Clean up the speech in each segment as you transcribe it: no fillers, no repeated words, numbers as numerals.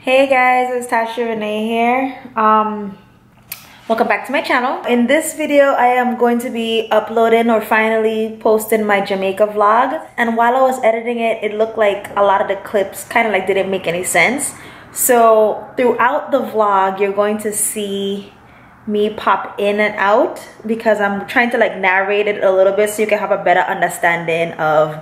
Hey guys, it's Taasha Renee here. Welcome back to my channel. In this video, I am going to be uploading or finally posting my Jamaica vlog. And while I was editing it, it looked like a lot of the clips kind of like didn't make any sense. So throughout the vlog, you're going to see me pop in and out because I'm trying to like narrate it a little bit so you can have a better understanding of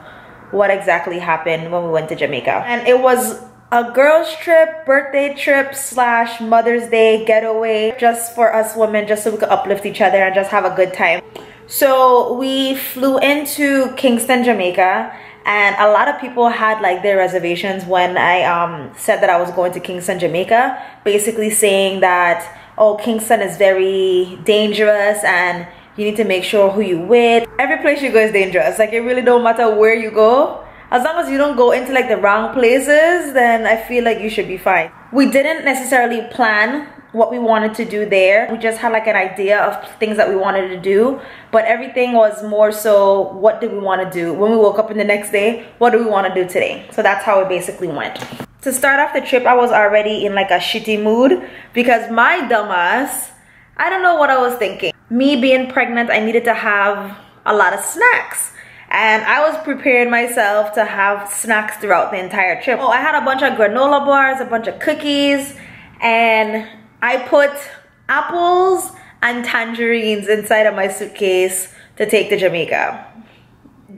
what exactly happened when we went to Jamaica. And it was a girls trip, birthday trip / Mother's Day getaway just for us women, just so we could uplift each other and just have a good time. So we flew into Kingston, Jamaica, and a lot of people had like their reservations when I said that I was going to Kingston, Jamaica, basically saying that, oh, Kingston is very dangerous and you need to make sure who you with. Every place you go is dangerous. Like, it really don't matter where you go. As long as you don't go into like the wrong places, then I feel like you should be fine. We didn't necessarily plan what we wanted to do there. We just had like an idea of things that we wanted to do, but everything was more so, what did we want to do? When we woke up in the next day, what do we want to do today? So that's how it basically went. To start off the trip, I was already in like a shitty mood because my dumbass, I don't know what I was thinking. Me being pregnant, I needed to have a lot of snacks. And I was preparing myself to have snacks throughout the entire trip. Oh, I had a bunch of granola bars, a bunch of cookies, and I put apples and tangerines inside of my suitcase to take to Jamaica.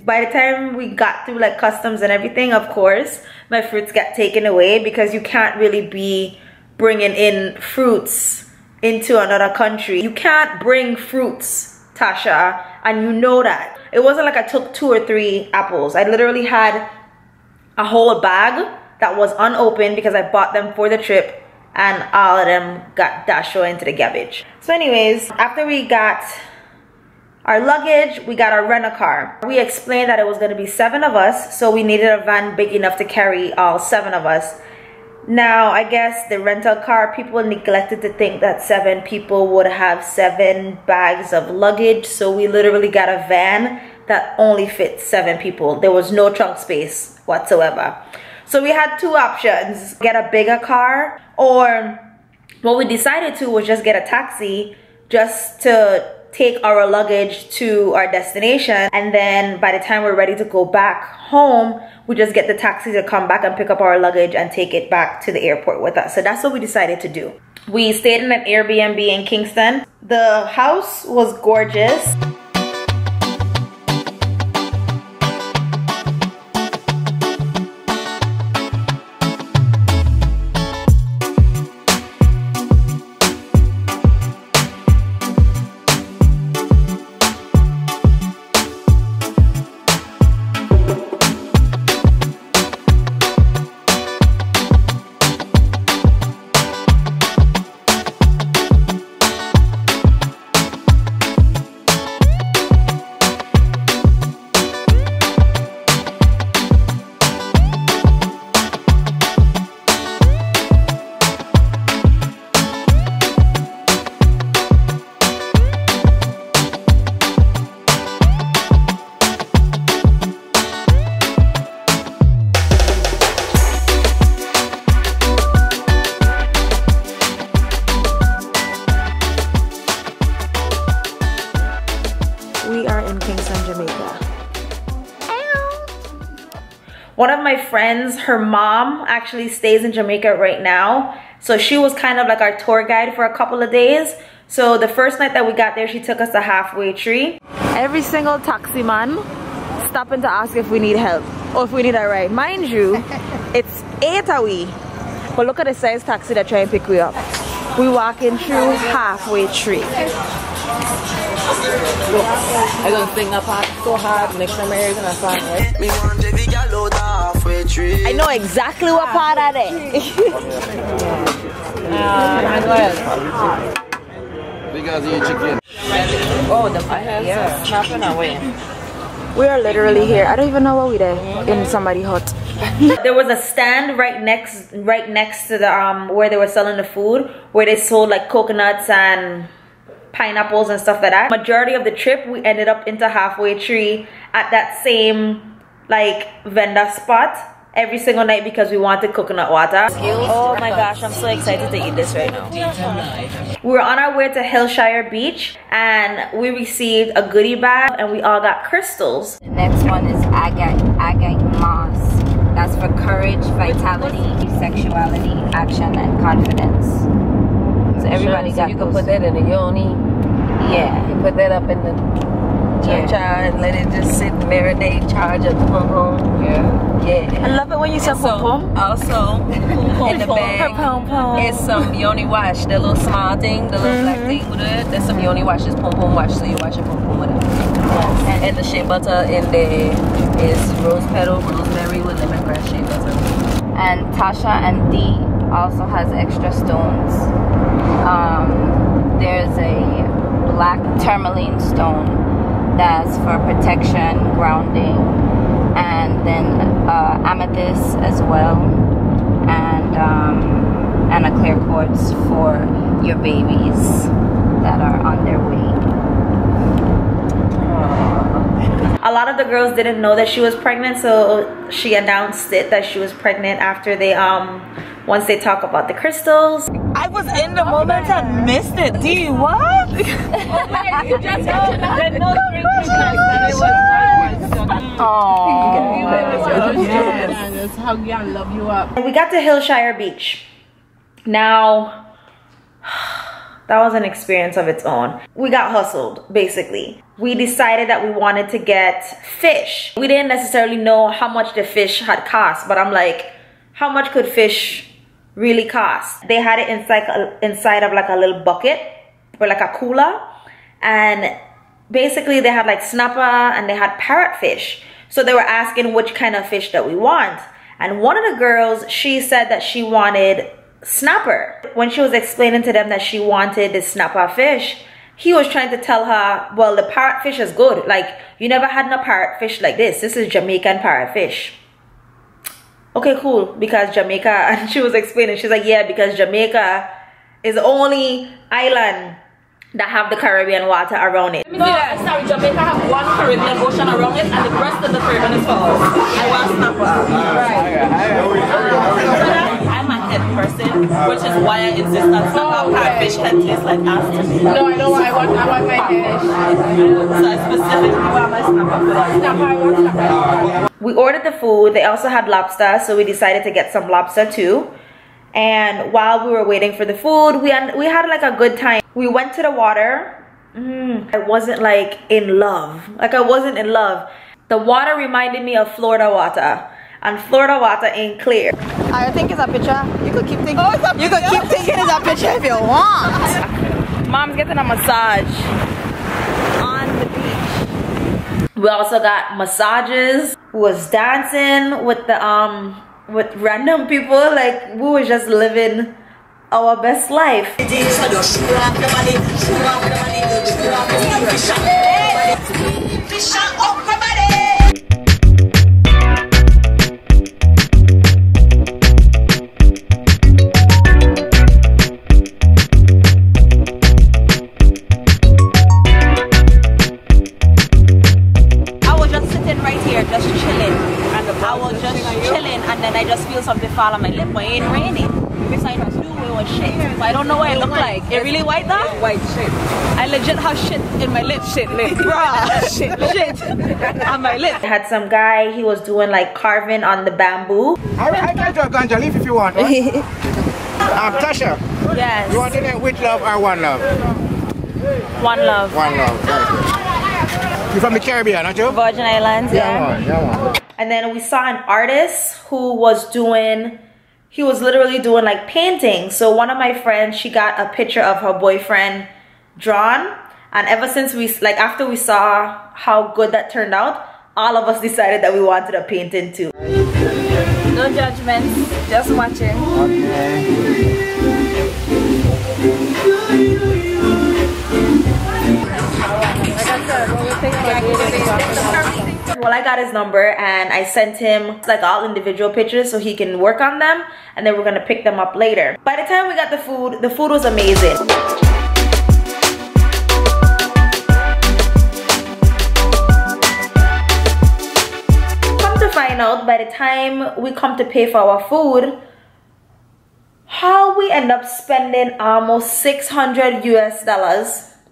By the time we got through like customs and everything, of course, my fruits got taken away because you can't really be bringing in fruits into another country. You can't bring fruits, Taasha, and you know that. It wasn't like I took 2 or 3 apples. I literally had a whole bag that was unopened because I bought them for the trip, and all of them got dashed into the garbage. So anyways, after we got our luggage, we got our rent-a-car. We explained that it was going to be 7 of us, so we needed a van big enough to carry all 7 of us. Now, I guess the rental car people neglected to think that 7 people would have 7 bags of luggage. So we literally got a van that only fits 7 people. There was no trunk space whatsoever. So we had 2 options: get a bigger car, or what we decided to was just get a taxi just to take our luggage to our destination, and then by the time we're ready to go back home, we just get the taxi to come back and pick up our luggage and take it back to the airport with us. So that's what we decided to do. We stayed in an Airbnb in Kingston. The house was gorgeous. We are in Kingston, Jamaica. One of my friends, her mom actually stays in Jamaica right now. So she was kind of like our tour guide for a couple of days. So the first night that we got there, she took us to Halfway Tree. Every single taxi man stopping to ask if we need help or if we need a ride. Mind you, it's 8 a we. But look at the size taxi that try and pick we up. We walking through Halfway Tree. Look, I'm gonna sing that part so hard next time I hear it in a song, right? I know exactly what part of it. Because you chicken. Oh, the I have snapping away. We are literally here. I don't even know what we did in somebody's hut. There was a stand right next to the where they were selling the food, where they sold like coconuts and pineapples and stuff like that. Majority of the trip we ended up into Halfway Tree at that same like vendor spot every single night because we wanted coconut water. Oh my gosh, I'm so excited to eat this right now. We were on our way to Hillshire Beach and we received a goodie bag and we all got crystals. The next one is agate moss. That's for courage, vitality, sexuality, action, and confidence. So everybody got you can put that in the yoni. Yeah. You put that up in the cha-cha and let it just sit and marinate, charge up the pom-pom. Yeah. I love it when you say pom-pom. Also, in the bag is some yoni wash, the little small thing, the little black thing with it. That's some yoni wash, it's pom-pom wash, so you wash your pom-pom with it. And the shea butter in there is rose petal, rosemary with lemongrass shea butter. And Taasha and Dee also has extra stones. There's a black tourmaline stone that's for protection, grounding, and then amethyst as well, and a clear quartz for your babies that are on their way. A lot of the girls didn't know that she was pregnant, so she announced it that she was pregnant after they once they talk about the crystals. I was in the moment and missed it. D, what? You just That's how I love you up. We got to Hillshire Beach. Now, that was an experience of its own. We got hustled, basically. We decided that we wanted to get fish. We didn't necessarily know how much the fish had cost, but I'm like, how much could fish really cost? They had it inside of like a little bucket or like a cooler, and basically they had like snapper and they had parrotfish. So they were asking which kind of fish that we want, and one of the girls, she said that she wanted snapper. When she was explaining to them that she wanted the snapper fish, he was trying to tell her, well, the parrotfish is good, like you never had no parrotfish like this is Jamaican parrotfish. Okay, cool, because Jamaica, and she was explaining, she's like, yeah, because Jamaica is the only island that have the Caribbean water around it. No, sorry, Jamaica have one Caribbean ocean around it and the rest of the Caribbean is falls. I want snapper. Right. I'm a head person, which is why I insist on snapper. Parrotfish head tastes like ass to me. No, I know. I want my head. So I specifically want my snapper for that. Snapper, I want snapper. We ordered the food. They also had lobster, so we decided to get some lobster too. And while we were waiting for the food, we had like a good time. We went to the water. I wasn't like in love. Like I wasn't in love. The water reminded me of Florida water, and Florida water ain't clear. I think it's a picture. You could keep thinking. You could keep thinking it's a picture if you want. Mom's getting a massage on the beach. We also got massages. We was dancing with the with random people. Like we were just living our best life. Something fall on my lip, but it ain't raining. This I just do it was shit. So I don't know what it look like. It really white though? White shit. I legit have shit in my lip. Shit lip. Bruh. shit on my lip. I had some guy, he was doing like carving on the bamboo. I can do a ganja leaf if you want. Taasha. Yes. You want to name With Love or One Love? One love. One Love. You're from the Caribbean, aren't you? Virgin Islands, yeah. Yeah. And then we saw an artist who was doing, he was literally doing like painting. So one of my friends, she got a picture of her boyfriend drawn. And ever since after we saw how good that turned out, all of us decided that we wanted a painting too. No judgments, just watching. Well, I got his number and I sent him like all individual pictures so he can work on them, and then we're gonna pick them up later. By the time we got the food was amazing. Come to find find out by the time we come to pay for our food, how we end up spending almost $600 US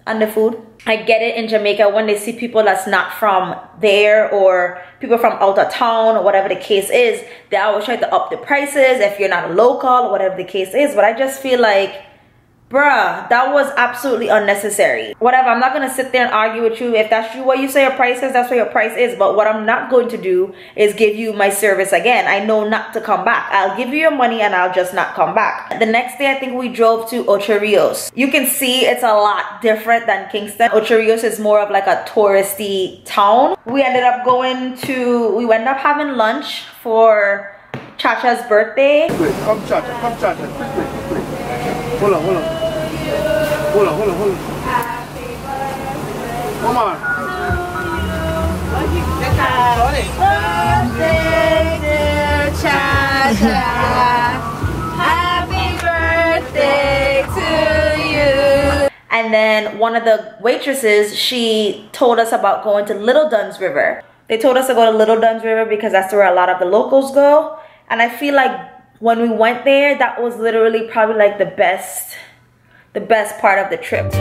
on the food. I get it in Jamaica when they see people that's not from there or people from out of town or whatever the case is, they always try to up the prices if you're not a local or whatever the case is. But I just feel like, bruh, that was absolutely unnecessary. Whatever, I'm not gonna sit there and argue with you. If that's what you say your price is, that's what your price is. But what I'm not going to do is give you my service again. I know not to come back. I'll give you your money and I'll just not come back. The next day, I think we drove to Ocho Rios. You can see it's a lot different than Kingston. Ocho Rios is more of like a touristy town. We ended up we ended up having lunch for Taasha's birthday. Quick, come Taasha, quick. Hold on. Come on. Birthday, dear Taasha. Happy birthday to you. And then one of the waitresses, she told us about going to Little Duns River. They told us to go to Little Duns River because that's where a lot of the locals go. And I feel like when we went there, that was literally probably like the best part of the trip.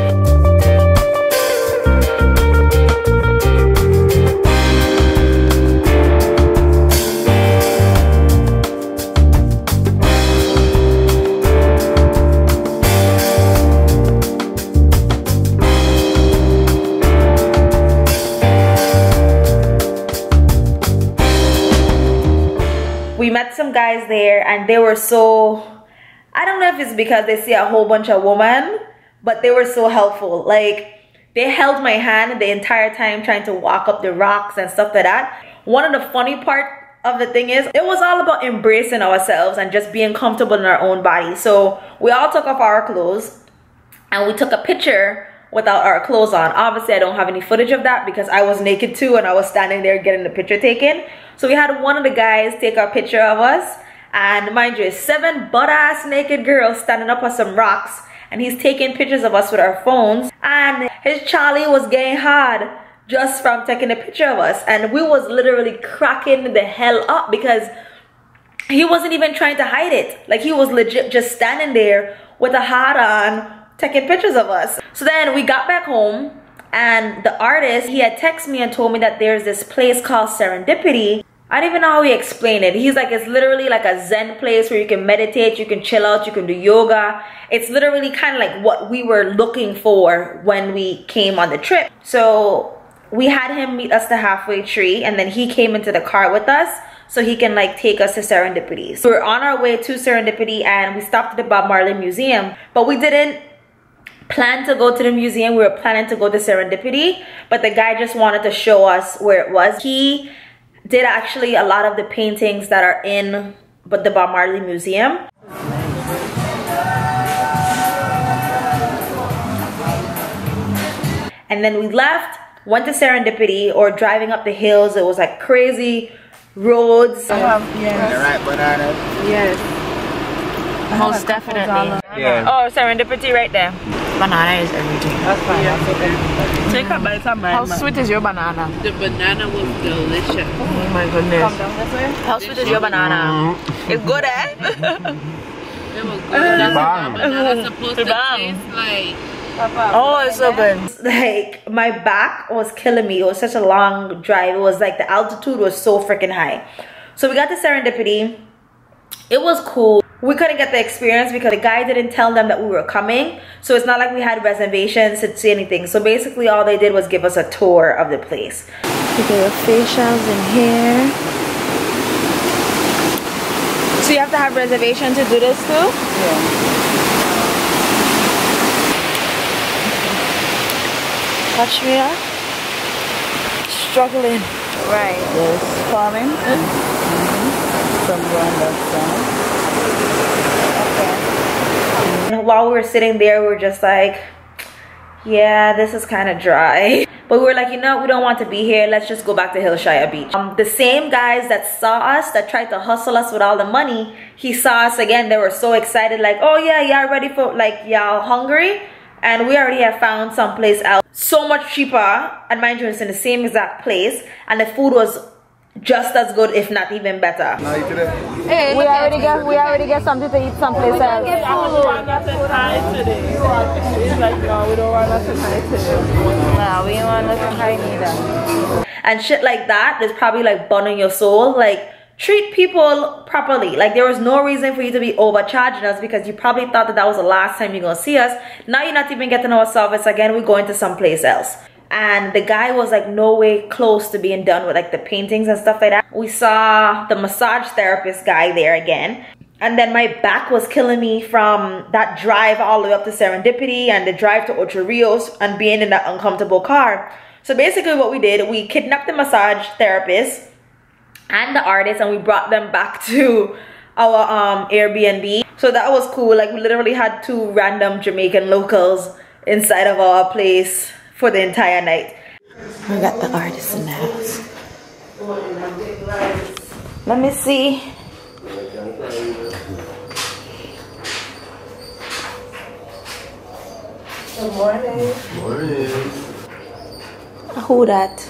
We met some guys there and they were so, I don't know if it's because they see a whole bunch of women, but they were so helpful. Like, they held my hand the entire time trying to walk up the rocks and stuff like that. One of the funny part of the thing is, it was all about embracing ourselves and just being comfortable in our own body. So we all took off our clothes and we took a picture without our clothes on. Obviously, I don't have any footage of that because I was naked too and I was standing there getting the picture taken. So we had one of the guys take a picture of us, and mind you, 7 butt-ass naked girls standing up on some rocks, and he's taking pictures of us with our phones, and his Charlie was getting hard just from taking a picture of us, and we was literally cracking the hell up because he wasn't even trying to hide it. Like, he was legit just standing there with a hat on taking pictures of us. So then we got back home, and the artist, he had texted me and told me that there's this place called Serendipity. I don't even know how he explained it. He's like, it's literally like a Zen place where you can meditate, you can chill out, you can do yoga. It's literally kind of like what we were looking for when we came on the trip. So we had him meet us the halfway tree, and then he came into the car with us so he can like take us to Serendipity. So we're on our way to Serendipity and we stopped at the Bob Marley Museum, but we didn't plan to go to the museum. We were planning to go to Serendipity, but the guy just wanted to show us where it was. He did actually a lot of the paintings that are in the Bob Marley Museum. And then we left, went to Serendipity, or driving up the hills. It was like crazy roads. Yeah, right, bananas. Yes. Most definitely. Yeah. Oh, Serendipity right there. Banana is everything. That's fine. Take a bite of mine. How sweet is your banana? The banana was delicious. Oh my goodness. Come down this way. How sweet is your banana? It's good, eh? It was good. That's what banana's supposed to taste like. Oh, it's so good. Like, my back was killing me. It was such a long drive. It was like the altitude was so freaking high. So we got to Serendipity. It was cool. We couldn't get the experience because the guy didn't tell them that we were coming. So it's not like we had reservations to see anything. So basically all they did was give us a tour of the place. You get your facials in here. So you have to have reservation to do this too? Yeah. Watch me up. Struggling. Right. Yes. Coming. From going that side. And while we were sitting there, we were just like, yeah, this is kind of dry. But we were like, you know, we don't want to be here. Let's just go back to Hillshire Beach. The same guys that saw us, that tried to hustle us with all the money, he saw us again. They were so excited, like, oh yeah, y'all ready for, like, y'all hungry? And we already have found someplace else so much cheaper. And mind you, it's in the same exact place. And the food was just as good, if not even better. Hey, we already get something to eat someplace else. We don't want nothing high today. It's like, no, we don't want nothing high today. No, we don't want nothing high neither. And shit like that is probably like burning your soul. Like, treat people properly. Like, there was no reason for you to be overcharging us because you probably thought that was the last time you're gonna see us. Now you're not even getting our service again. We're going to someplace else. And the guy was like no way close to being done with like the paintings and stuff like that. We saw the massage therapist guy there again. And then my back was killing me from that drive all the way up to Serendipity and the drive to Ocho Rios and being in that uncomfortable car. So basically what we did, we kidnapped the massage therapist and the artist and we brought them back to our Airbnb. So that was cool. Like, we literally had 2 random Jamaican locals inside of our place for the entire night. We got the artist in the house. Let me see. Good morning. Morning. Who that?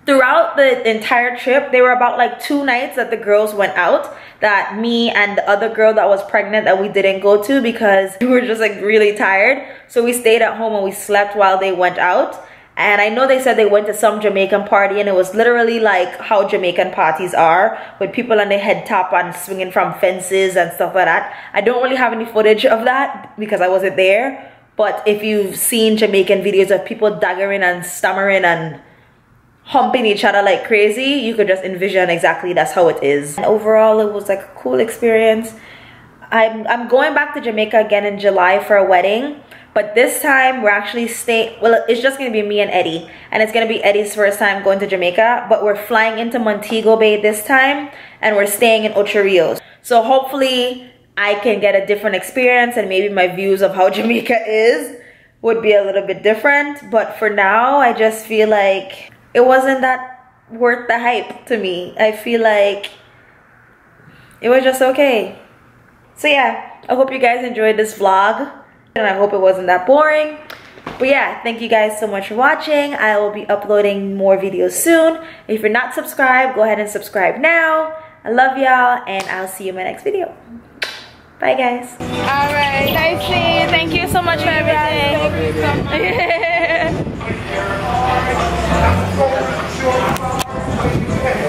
Throughout the entire trip, there were about like 2 nights that the girls went out, that me and the other girl that was pregnant that we didn't go to because we were just like really tired. So we stayed at home and we slept while they went out. And I know they said they went to some Jamaican party and it was literally like how Jamaican parties are, with people on their head top and swinging from fences and stuff like that. I don't really have any footage of that because I wasn't there. But if you've seen Jamaican videos of people daggering and stammering and humping each other like crazy, you could just envision exactly that's how it is. And overall, it was like a cool experience. I'm going back to Jamaica again in July for a wedding, but this time we're actually staying, well, it's just gonna be me and Eddie, and it's gonna be Eddie's first time going to Jamaica, but we're flying into Montego Bay this time and we're staying in Ocho Rios. So hopefully I can get a different experience and maybe my views of how Jamaica is would be a little bit different. But for now, I just feel like it wasn't that worth the hype to me. I feel like it was just okay. So yeah, I hope you guys enjoyed this vlog and I hope it wasn't that boring. But yeah, thank you guys so much for watching. I will be uploading more videos soon. If you're not subscribed, go ahead and subscribe now. I love y'all and I'll see you in my next video. Bye guys. Alright, nice seeing you. Thank you so much for everything.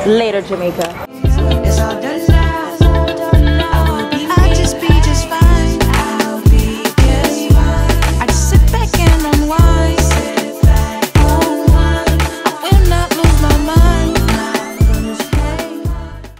Later, Jamaica.